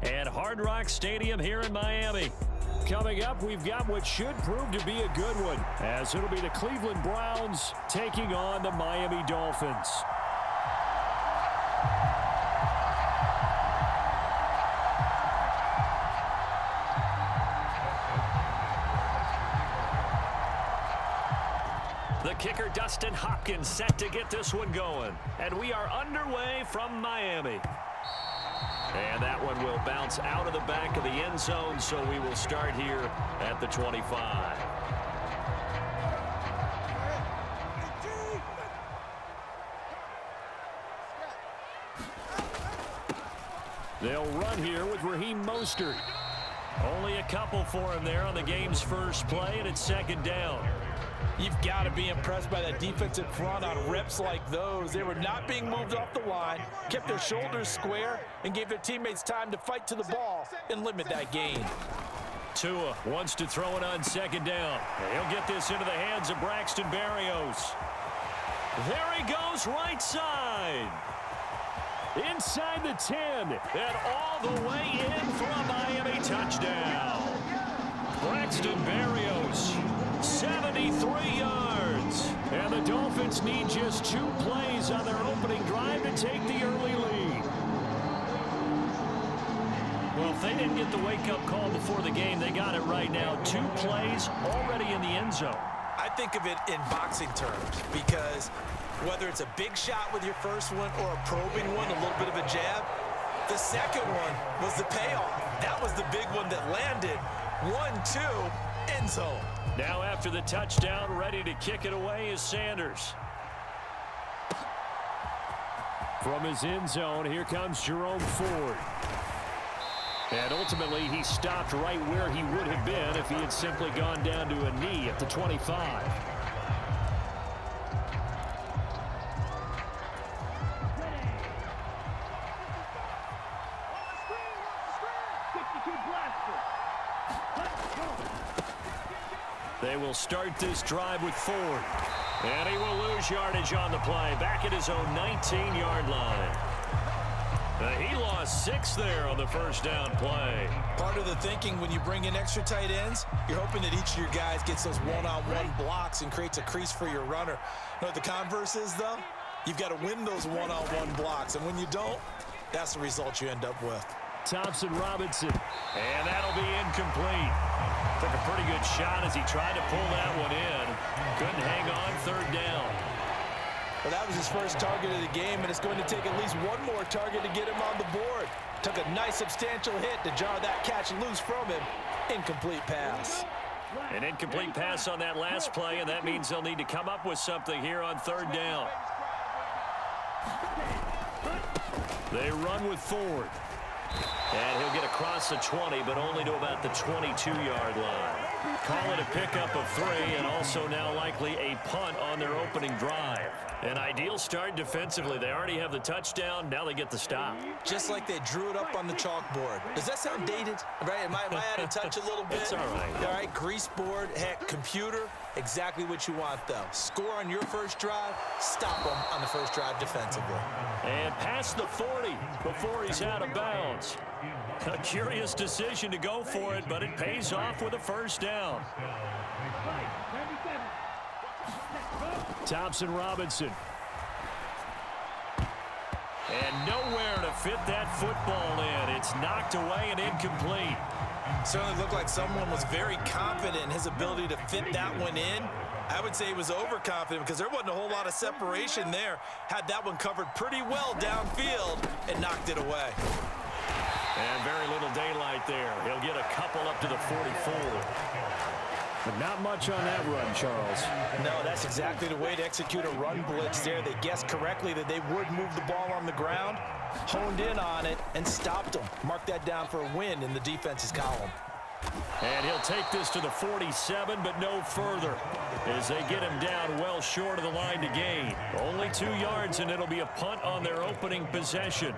at Hard Rock Stadium here in Miami. Coming up, we've got what should prove to be a good one, as it'll be the Cleveland Browns taking on the Miami Dolphins. The kicker, Dustin Hopkins, set to get this one going. And we are underway from Miami. And that one will bounce out of the back of the end zone, so we will start here at the 25. They'll run here with Raheem Mostert. Only a couple for him there on the game's first play, and it's second down. You've got to be impressed by that defensive front on reps like those. They were not being moved off the line, kept their shoulders square, and gave their teammates time to fight to the ball and limit that gain. Tua wants to throw it on second down. He'll get this into the hands of Braxton Barrios. There he goes, right side. Inside the 10, and all the way in for a Miami touchdown. Braxton Barrios, 73 yards. And the Dolphins need just 2 plays on their opening drive to take the early lead. Well, if they didn't get the wake-up call before the game, they got it right now. 2 plays already in the end zone. I think of it in boxing terms, because whether it's a big shot with your first one or a probing one, a little bit of a jab, the second one was the payoff. That was the big one that landed. 1-2, end zone. Now after the touchdown, ready to kick it away is Sanders. From his end zone, here comes Jerome Ford. And ultimately, he stopped right where he would have been if he had simply gone down to a knee at the 25. They will start this drive with Ford. And he will lose yardage on the play. Back at his own 19-yard line. He lost 6 there on the first down play. Part of the thinking when you bring in extra tight ends, you're hoping that each of your guys gets those one-on-one blocks and creates a crease for your runner. You know what the converse is, though? You've got to win those one-on-one blocks. And when you don't, that's the result you end up with. Thompson Robinson. And that'll be incomplete. Took a pretty good shot as he tried to pull that one in. Couldn't hang on, third down. Well, that was his first target of the game, and it's going to take at least one more target to get him on the board. Took a nice substantial hit to jar that catch loose from him. Incomplete pass. An incomplete pass on that last play, and that means they'll need to come up with something here on third down. They run with Ford. And he'll get across the 20, but only to about the 22-yard line. Call it a pickup of 3, and also now likely a punt on their opening drive. An ideal start defensively. They already have the touchdown. Now they get the stop. Just like they drew it up on the chalkboard. Does that sound dated? Right? Am I out of touch a little bit? It's all right. All right, grease board, heck, computer, exactly what you want, though. Score on your first drive, stop them on the first drive defensively. And past the 40 before he's out of bounds. A curious decision to go for it, but it pays off with a first down. Thompson Robinson. And nowhere to fit that football in. It's knocked away and incomplete. Certainly looked like someone was very confident in his ability to fit that one in. I would say he was overconfident because there wasn't a whole lot of separation there. Had that one covered pretty well downfield and knocked it away. And very little daylight there. He'll get a couple up to the 44. But not much on that run, Charles. No, that's exactly the way to execute a run blitz there. They guessed correctly that they would move the ball on the ground, honed in on it, and stopped them. Mark that down for a win in the defense's column. And he'll take this to the 47, but no further, as they get him down well short of the line to gain. Only 2 yards, and it'll be a punt on their opening possession.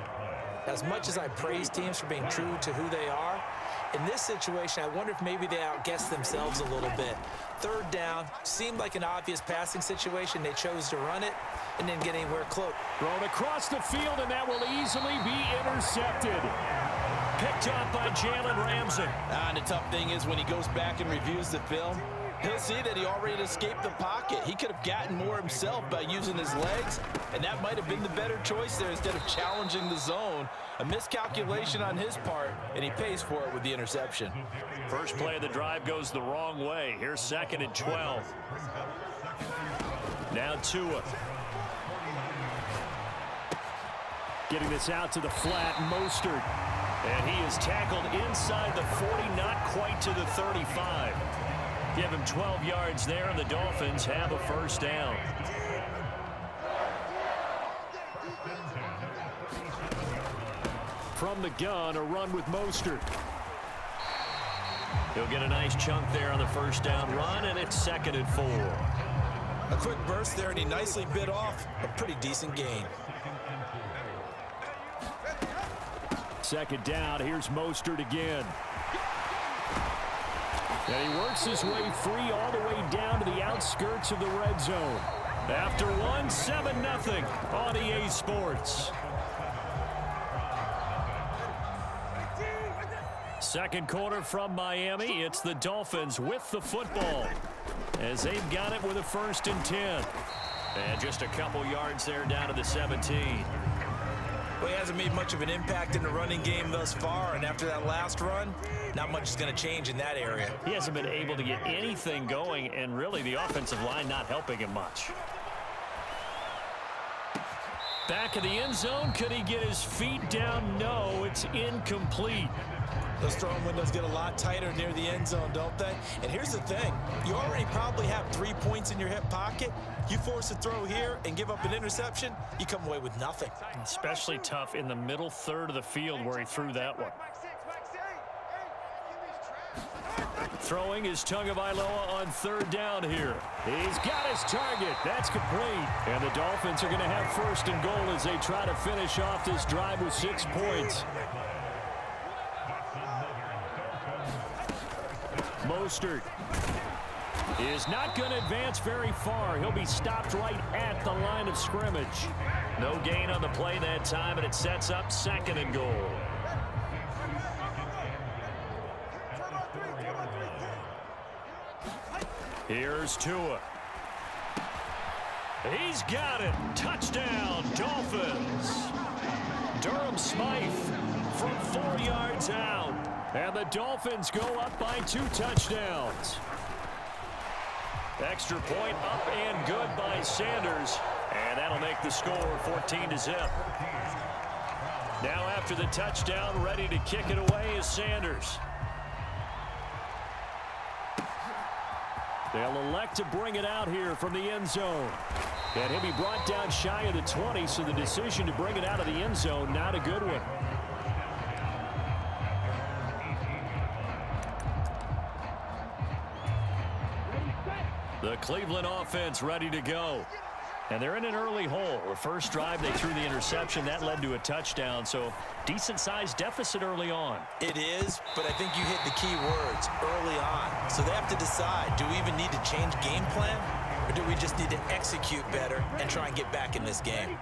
As much as I praise teams for being true to who they are, in this situation, I wonder if maybe they outguessed themselves a little bit. Third down seemed like an obvious passing situation. They chose to run it and didn't get anywhere close. Thrown across the field, and that will easily be intercepted. Picked off by Jalen Ramsey. And the tough thing is when he goes back and reviews the film, he'll see that he already escaped the pocket. He could have gotten more himself by using his legs, and that might have been the better choice there instead of challenging the zone. A miscalculation on his part, and he pays for it with the interception. First play of the drive goes the wrong way. Here's 2nd and 12. Now Tua. Getting this out to the flat, Mostert. And he is tackled inside the 40, not quite to the 35. Give him 12 yards there, and the Dolphins have a first down. From the gun, a run with Mostert. He'll get a nice chunk there on the first down run, and it's 2nd and 4. A quick burst there, and he nicely bit off a pretty decent gain. 2nd down, here's Mostert again. And he works his way free all the way down to the outskirts of the red zone. After one, 7-0 on EA Sports. Second quarter from Miami. It's the Dolphins with the football as they've got it with a 1st and 10. And just a couple yards there down to the 17. Well, he hasn't made much of an impact in the running game thus far, and after that last run, not much is going to change in that area. He hasn't been able to get anything going, and really the offensive line not helping him much. Back of the end zone. Could he get his feet down? No, it's incomplete. Those throwing windows get a lot tighter near the end zone, don't they? And here's the thing. You already probably have 3 points in your hip pocket. You force a throw here and give up an interception, you come away with nothing. Especially tough in the middle third of the field where he threw that one. Throwing is Tagovailoa on 3rd down here. He's got his target. That's complete. And the Dolphins are going to have 1st and goal as they try to finish off this drive with 6 points. Mostert is not going to advance very far. He'll be stopped right at the line of scrimmage. No gain on the play that time, and it sets up 2nd and goal. Here's Tua. He's got it. Touchdown, Dolphins. Durham Smythe from 4 yards out. And the Dolphins go up by 2 touchdowns. Extra point up and good by Sanders. And that'll make the score 14-0. Now after the touchdown, ready to kick it away is Sanders. They'll elect to bring it out here from the end zone. And he'll be brought down shy of the 20, so the decision to bring it out of the end zone, not a good one. The Cleveland offense ready to go. And they're in an early hole. The first drive, they threw the interception. That led to a touchdown, so decent-sized deficit early on. It is, but I think you hit the key words, early on. So they have to decide, do we even need to change game plan, or do we just need to execute better and try and get back in this game?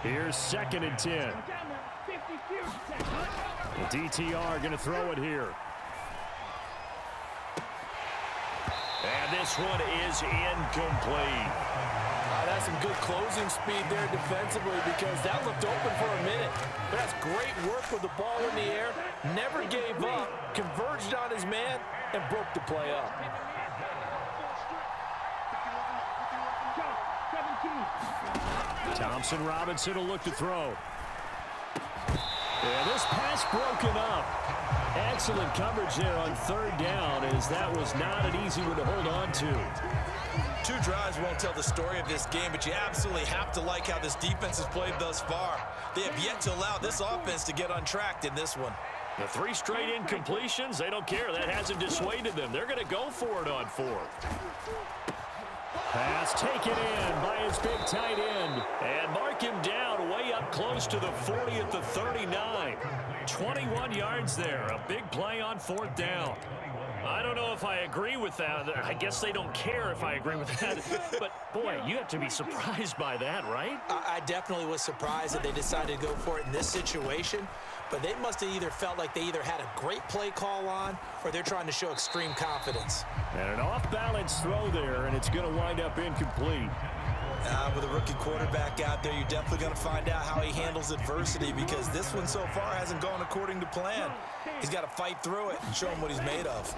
Here's 2nd and 10. The DTR going to throw it here. And this one is incomplete. That's some good closing speed there defensively because that looked open for a minute. But that's great work with the ball in the air. Never gave up, converged on his man, and broke the play up. Thompson Robinson will look to throw. And this pass broken up. Excellent coverage there on 3rd down, as that was not an easy one to hold on to. 2 drives won't tell the story of this game, but you absolutely have to like how this defense has played thus far. They have yet to allow this offense to get untracked in this one. The 3 straight incompletions, they don't care. That hasn't dissuaded them. They're going to go for it on 4th. Pass taken in by his big tight end. And mark him down way up close to the 40 at the 39. 21 yards there. A big play on 4th down. I don't know if I agree with that. I guess they don't care if I agree with that. But, boy, you have to be surprised by that, right? I definitely was surprised that they decided to go for it in this situation. but they must have either felt like they either had a great play call on or they're trying to show extreme confidence. And an off-balance throw there, and it's going to wind up incomplete. With a rookie quarterback out there, you're definitely going to find out how he handles adversity, because this one so far hasn't gone according to plan. He's got to fight through it and show him what he's made of.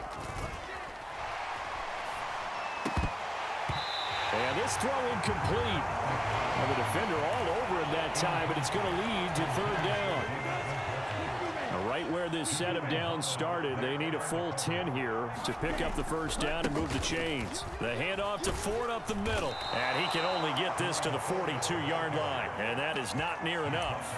And this throw incomplete. And the defender all over him that time, but it's going to lead to third down. Now, right where this set of downs started, they need a full 10 here to pick up the first down and move the chains. The handoff to Ford up the middle, and he can only get this to the 42-yard line, and that is not near enough.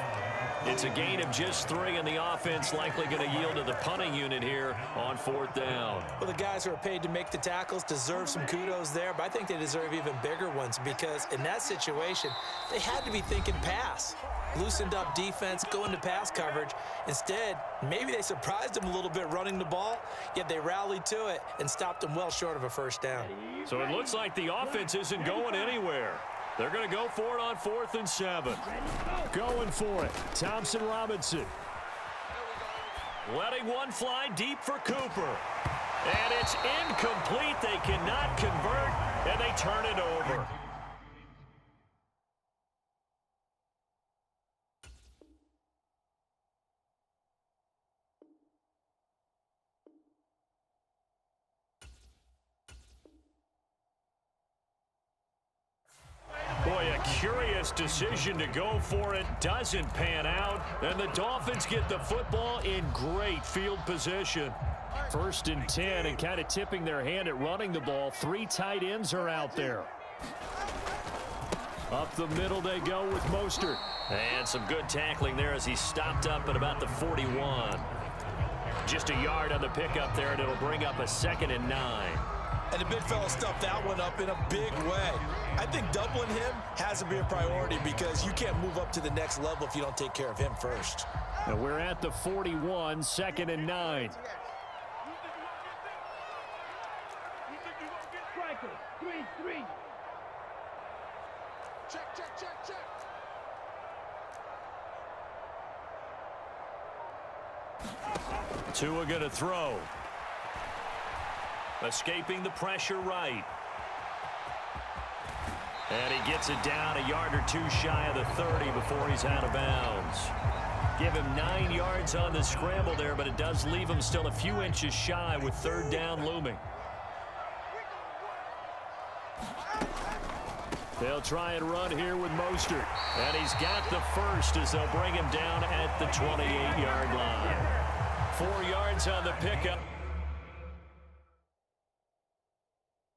It's a gain of just 3, and the offense likely going to yield to the punting unit here on fourth down. Well, the guys who are paid to make the tackles deserve some kudos there, but I think they deserve even bigger ones, because in that situation, they had to be thinking pass. Loosened up defense, going to pass coverage. Instead, maybe they surprised them a little bit running the ball, yet they rallied to it and stopped them well short of a first down. So it looks like the offense isn't going anywhere. They're going to go for it on 4th and 7. Going for it, Thompson Robinson. Letting one fly deep for Cooper. And it's incomplete. They cannot convert, and they turn it over. Boy, a curious decision to go for it. Doesn't pan out. And the Dolphins get the football in great field position. 1st and 10, and kind of tipping their hand at running the ball. 3 tight ends are out there. Up the middle they go with Mostert. And some good tackling there as he stopped up at about the 41. Just a yard on the pickup there, and it'll bring up a 2nd and 9. And the big fella stuffed that one up in a big way. I think doubling him has to be a priority, because you can't move up to the next level if you don't take care of him first. And we're at the 41, 2nd and 9. Check. Tua going to throw. Escaping the pressure right. And he gets it down a yard or 2 shy of the 30 before he's out of bounds. Give him 9 yards on the scramble there, but it does leave him still a few inches shy with 3rd down looming. They'll try and run here with Mostert. And he's got the first as they'll bring him down at the 28-yard line. 4 yards on the pickup.